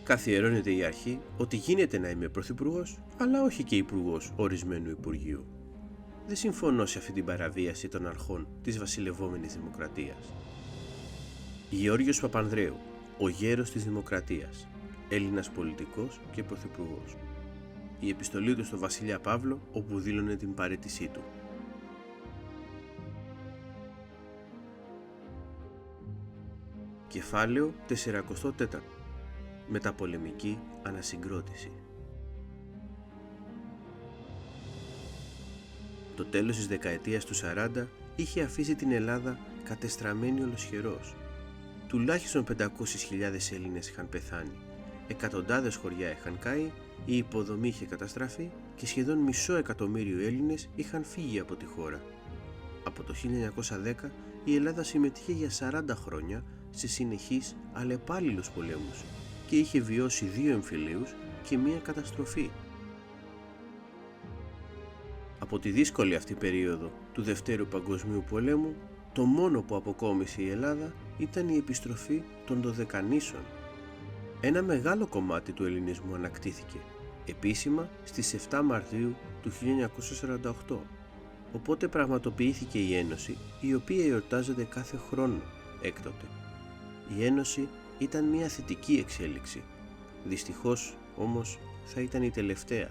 Καθιερώνεται η αρχή ότι γίνεται να είμαι πρωθυπουργός, αλλά όχι και υπουργός ορισμένου υπουργείου. Δεν συμφωνώ σε αυτή την παραβίαση των αρχών της βασιλευόμενης δημοκρατίας. Γεώργιος Παπανδρέου, ο γέρος της Δημοκρατίας, Έλληνας πολιτικός και πρωθυπουργός. Η επιστολή του στο βασιλιά Παύλο, όπου δήλωνε την παραίτησή του. Κεφάλαιο 44. Μεταπολεμική ανασυγκρότηση. Το τέλος της δεκαετίας του 40 είχε αφήσει την Ελλάδα κατεστραμμένη ολοσχερός. Τουλάχιστον 500.000 Έλληνες είχαν πεθάνει, εκατοντάδες χωριά είχαν καεί, η υποδομή είχε καταστραφεί και σχεδόν 500.000 Έλληνες είχαν φύγει από τη χώρα. Από το 1910 η Ελλάδα συμμετείχε για 40 χρόνια σε συνεχείς αλλεπάλληλους πολέμους και είχε βιώσει 2 εμφυλίους και 1 καταστροφή. Από τη δύσκολη αυτή περίοδο του Δευτέρου Παγκοσμίου Πολέμου, το μόνο που αποκόμισε η Ελλάδα ήταν η επιστροφή των Δωδεκανήσων. Ένα μεγάλο κομμάτι του ελληνισμού ανακτήθηκε, επίσημα στις 7 Μαρτίου του 1948, οπότε πραγματοποιήθηκε η Ένωση, η οποία εορτάζεται κάθε χρόνο έκτοτε. Η Ένωση ήταν μια θετική εξέλιξη, δυστυχώς όμως θα ήταν η τελευταία.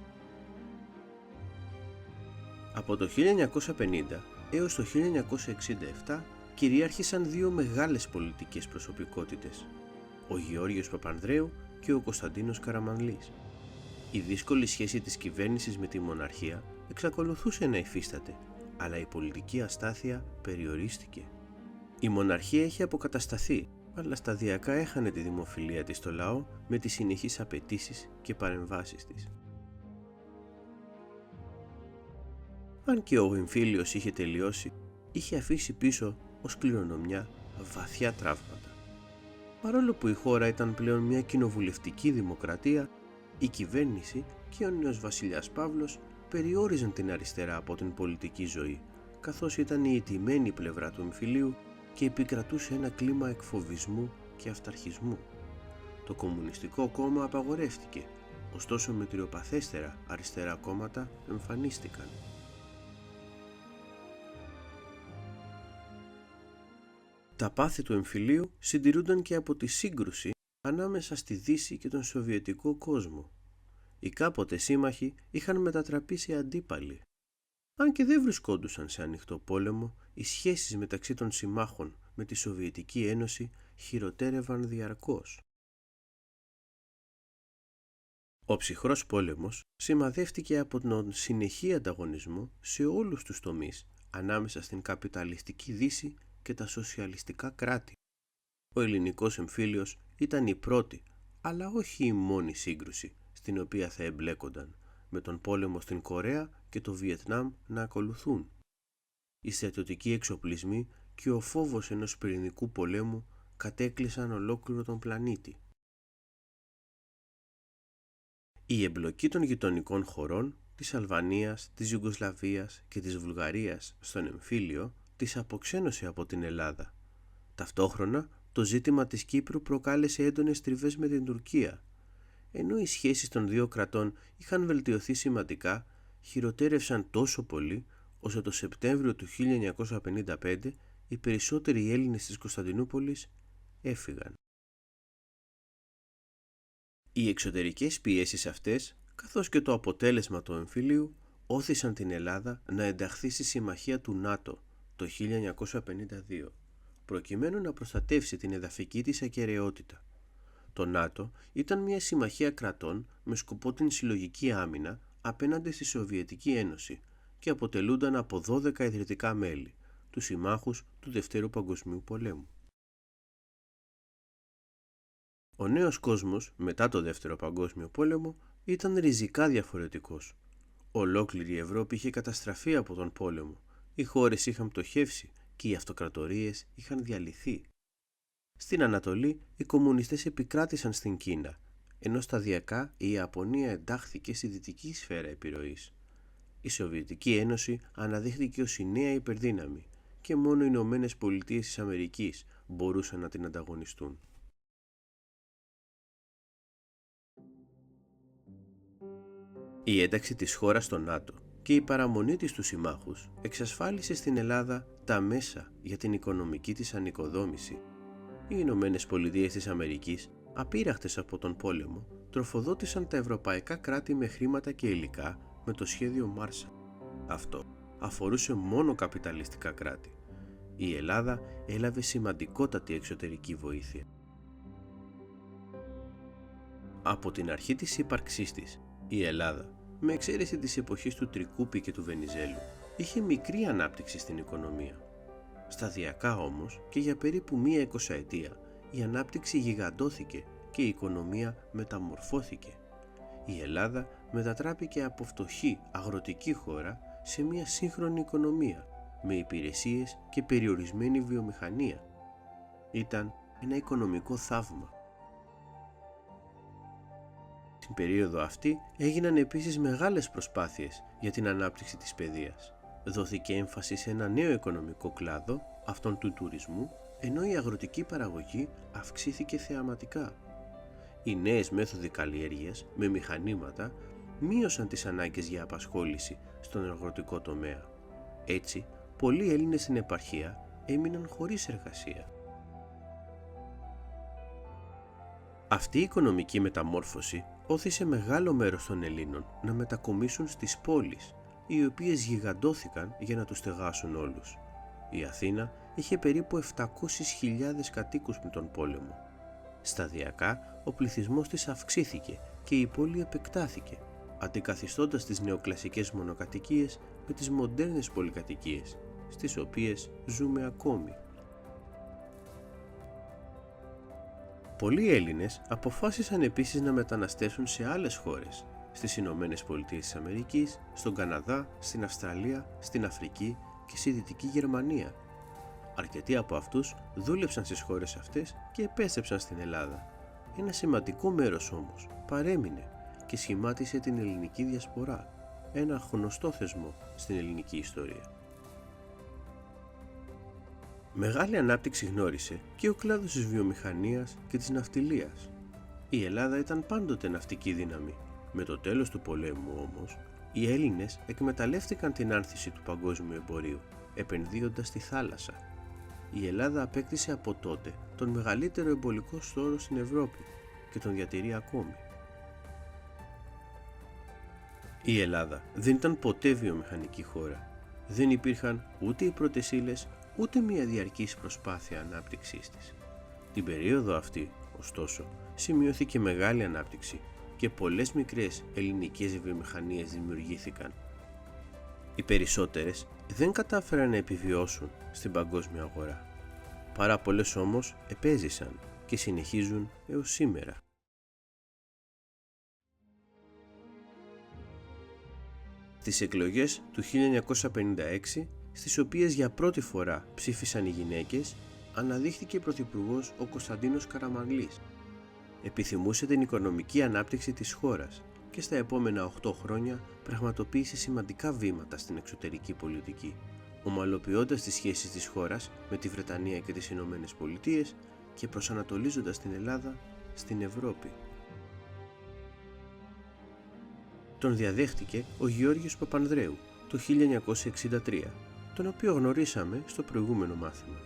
Από το 1950 έως το 1967 κυριάρχησαν 2 μεγάλες πολιτικές προσωπικότητες, ο Γεώργιος Παπανδρέου και ο Κωνσταντίνος Καραμανλής. Η δύσκολη σχέση της κυβέρνησης με τη μοναρχία εξακολουθούσε να υφίσταται, αλλά η πολιτική αστάθεια περιορίστηκε. Η μοναρχία είχε αποκατασταθεί, αλλά σταδιακά έχανε τη δημοφιλία της στο λαό με τις συνεχείς απαιτήσεις και παρεμβάσεις της. Αν και ο εμφύλιος είχε τελειώσει, είχε αφήσει πίσω ως κληρονομιά βαθιά τραύματα. Παρόλο που η χώρα ήταν πλέον μια κοινοβουλευτική δημοκρατία, η κυβέρνηση και ο νέος βασιλιάς Παύλος περιόριζαν την αριστερά από την πολιτική ζωή, καθώς ήταν η ηττημένη πλευρά του εμφυλίου και επικρατούσε ένα κλίμα εκφοβισμού και αυταρχισμού. Το Κομμουνιστικό Κόμμα απαγορεύτηκε, ωστόσο μετριοπαθέστερα αριστερά κόμματα εμφανίστηκαν. Τα πάθη του εμφυλίου συντηρούνταν και από τη σύγκρουση ανάμεσα στη Δύση και τον Σοβιετικό κόσμο. Οι κάποτε σύμμαχοι είχαν μετατραπεί σε αντίπαλοι. Αν και δεν βρισκόντουσαν σε ανοιχτό πόλεμο, οι σχέσεις μεταξύ των συμμάχων με τη Σοβιετική Ένωση χειροτέρευαν διαρκώς. Ο ψυχρός πόλεμος σημαδεύτηκε από τον συνεχή ανταγωνισμό σε όλους τους τομείς ανάμεσα στην καπιταλιστική Δύση και τα σοσιαλιστικά κράτη. Ο ελληνικός εμφύλιος ήταν η πρώτη, αλλά όχι η μόνη σύγκρουση στην οποία θα εμπλέκονταν, με τον πόλεμο στην Κορέα και το Βιετνάμ να ακολουθούν. Οι στρατιωτικοί εξοπλισμοί και ο φόβος ενός πυρηνικού πολέμου κατέκλυσαν ολόκληρο τον πλανήτη. Η εμπλοκή των γειτονικών χωρών, της Αλβανίας, της Ιουγκοσλαβίας και της Βουλγαρίας στον εμφύλιο, τις αποξένωσε από την Ελλάδα. Ταυτόχρονα, το ζήτημα της Κύπρου προκάλεσε έντονες τριβές με την Τουρκία. Ενώ οι σχέσεις των 2 κρατών είχαν βελτιωθεί σημαντικά, χειροτέρευσαν τόσο πολύ, ώστε το Σεπτέμβριο του 1955 οι περισσότεροι Έλληνες της Κωνσταντινούπολης έφυγαν. Οι εξωτερικές πιέσεις αυτές, καθώς και το αποτέλεσμα του εμφυλίου, όθησαν την Ελλάδα να ενταχθεί στη συμμαχία του ΝΑΤΟ το 1952, προκειμένου να προστατεύσει την εδαφική της ακεραιότητα. Το ΝΑΤΟ ήταν μια συμμαχία κρατών με σκοπό την συλλογική άμυνα απέναντι στη Σοβιετική Ένωση και αποτελούνταν από 12 ιδρυτικά μέλη, τους συμμάχους του Δευτέρου Παγκοσμίου Πολέμου. Ο νέος κόσμος μετά το Δεύτερο Παγκόσμιο Πόλεμο ήταν ριζικά διαφορετικός. Ολόκληρη η Ευρώπη είχε καταστραφεί από τον πόλεμο, οι χώρες είχαν πτωχεύσει και οι αυτοκρατορίες είχαν διαλυθεί. Στην Ανατολή οι κομμουνιστές επικράτησαν στην Κίνα, ενώ σταδιακά η Ιαπωνία εντάχθηκε στη δυτική σφαίρα επιρροής. Η Σοβιετική Ένωση αναδείχθηκε ως η νέα υπερδύναμη και μόνο οι Ηνωμένες Πολιτείες της Αμερικής μπορούσαν να την ανταγωνιστούν. Η ένταξη της χώρας στο ΝΑΤΟ και η παραμονή της στους συμμάχους εξασφάλισε στην Ελλάδα τα μέσα για την οικονομική της ανοικοδόμηση. Οι Ηνωμένες Πολιτείες της Αμερικής, απείραχτες από τον πόλεμο, τροφοδότησαν τα ευρωπαϊκά κράτη με χρήματα και υλικά με το σχέδιο Μάρσαλ. Αυτό αφορούσε μόνο καπιταλιστικά κράτη. Η Ελλάδα έλαβε σημαντικότατη εξωτερική βοήθεια. Από την αρχή της ύπαρξής της, η Ελλάδα, με εξαίρεση της εποχής του Τρικούπη και του Βενιζέλου, είχε μικρή ανάπτυξη στην οικονομία. Σταδιακά όμως και για περίπου μία εικοσαετία, η ανάπτυξη γιγαντώθηκε και η οικονομία μεταμορφώθηκε. Η Ελλάδα μετατράπηκε από φτωχή αγροτική χώρα σε μια σύγχρονη οικονομία με υπηρεσίες και περιορισμένη βιομηχανία. Ήταν ένα οικονομικό θαύμα. Στην περίοδο αυτή έγιναν επίσης μεγάλες προσπάθειες για την ανάπτυξη της παιδείας. Δόθηκε έμφαση σε ένα νέο οικονομικό κλάδο, αυτόν του τουρισμού, ενώ η αγροτική παραγωγή αυξήθηκε θεαματικά. Οι νέες μέθοδοι καλλιέργειας με μηχανήματα μείωσαν τις ανάγκες για απασχόληση στον αγροτικό τομέα. Έτσι, πολλοί Έλληνες στην επαρχία έμειναν χωρίς εργασία. Αυτή η οικονομική μεταμόρφωση όθησε μεγάλο μέρος των Ελλήνων να μετακομίσουν στις πόλεις, οι οποίες γιγαντώθηκαν για να τους στεγάσουν όλους. Η Αθήνα είχε περίπου 700.000 κατοίκους με τον πόλεμο. Σταδιακά, ο πληθυσμός της αυξήθηκε και η πόλη επεκτάθηκε, αντικαθιστώντας τις νεοκλασικές μονοκατοικίες με τις μοντέρνες πολυκατοικίες, στις οποίες ζούμε ακόμη. Πολλοί Έλληνες αποφάσισαν επίσης να μεταναστεύσουν σε άλλες χώρες, στις Ηνωμένες Πολιτείες της Αμερικής, στον Καναδά, στην Αυστραλία, στην Αφρική και στη Δυτική Γερμανία. Αρκετοί από αυτούς δούλεψαν στις χώρες αυτές και επέστρεψαν στην Ελλάδα. Ένα σημαντικό μέρος όμως παρέμεινε και σχημάτισε την ελληνική διασπορά, ένα γνωστό θεσμό στην ελληνική ιστορία. Μεγάλη ανάπτυξη γνώρισε και ο κλάδος της βιομηχανίας και της ναυτιλίας. Η Ελλάδα ήταν πάντοτε ναυτική δύναμη. Με το τέλος του πολέμου όμως, οι Έλληνες εκμεταλλεύτηκαν την άνθηση του παγκόσμιου εμπορίου, επενδύοντας στη θάλασσα. Η Ελλάδα απέκτησε από τότε τον μεγαλύτερο εμπορικό στόλο στην Ευρώπη και τον διατηρεί ακόμη. Η Ελλάδα δεν ήταν ποτέ βιομηχανική χώρα. Δεν υπήρχαν ούτε οι πρώτες ύλες, ούτε μια διαρκής προσπάθεια ανάπτυξής της. Την περίοδο αυτή, ωστόσο, σημειώθηκε μεγάλη ανάπτυξη και πολλές μικρές ελληνικές βιομηχανίες δημιουργήθηκαν. Οι περισσότερες δεν κατάφεραν να επιβιώσουν στην παγκόσμια αγορά. Πάρα πολλές όμως επέζησαν και συνεχίζουν έως σήμερα. Στις εκλογές του 1956, στις οποίες για πρώτη φορά ψήφισαν οι γυναίκες, αναδείχθηκε πρωθυπουργός ο Κωνσταντίνος Καραμανλής. Επιθυμούσε την οικονομική ανάπτυξη της χώρας και στα επόμενα 8 χρόνια πραγματοποίησε σημαντικά βήματα στην εξωτερική πολιτική, ομαλοποιώντας τις σχέσεις της χώρας με τη Βρετανία και τις Ηνωμένες Πολιτείες και προσανατολίζοντας την Ελλάδα στην Ευρώπη. Τον διαδέχτηκε ο Γεώργιος Παπανδρέου το 1963, τον οποίο γνωρίσαμε στο προηγούμενο μάθημα.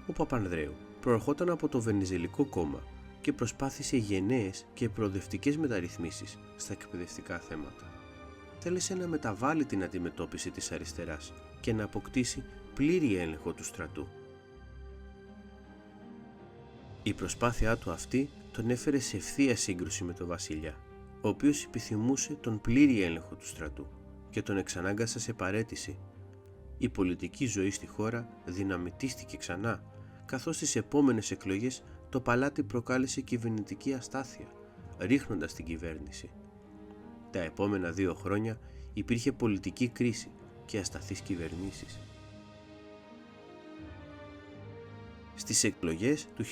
Ο Παπανδρέου προερχόταν από το Βενιζελικό κόμμα και προσπάθησε γενναίες και προοδευτικές μεταρρυθμίσεις στα εκπαιδευτικά θέματα. Θέλησε να μεταβάλει την αντιμετώπιση της αριστεράς και να αποκτήσει πλήρη έλεγχο του στρατού. Η προσπάθειά του αυτή τον έφερε σε ευθεία σύγκρουση με τον βασιλιά, ο οποίος επιθυμούσε τον πλήρη έλεγχο του στρατού και τον εξανάγκασε σε παραίτηση. Η πολιτική ζωή στη χώρα δυναμητίστηκε ξανά, καθώς στις επόμενες εκλογές το παλάτι προκάλεσε κυβερνητική αστάθεια, ρίχνοντας την κυβέρνηση. Τα επόμενα 2 χρόνια υπήρχε πολιτική κρίση και ασταθείς κυβερνήσεις. Στις εκλογές του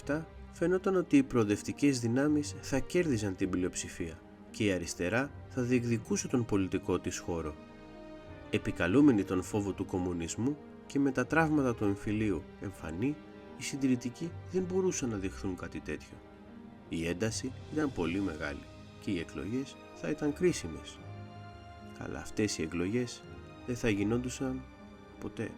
1967 φαινόταν ότι οι προοδευτικές δυνάμεις θα κέρδιζαν την πλειοψηφία και η αριστερά θα διεκδικούσε τον πολιτικό της χώρο. Επικαλούμενοι τον φόβο του κομμουνισμού και με τα τραύματα του εμφυλίου εμφανή, οι συντηρητικοί δεν μπορούσαν να δεχθούν κάτι τέτοιο. Η ένταση ήταν πολύ μεγάλη και οι εκλογές θα ήταν κρίσιμες. Αλλά αυτές οι εκλογές δεν θα γινόντουσαν ποτέ.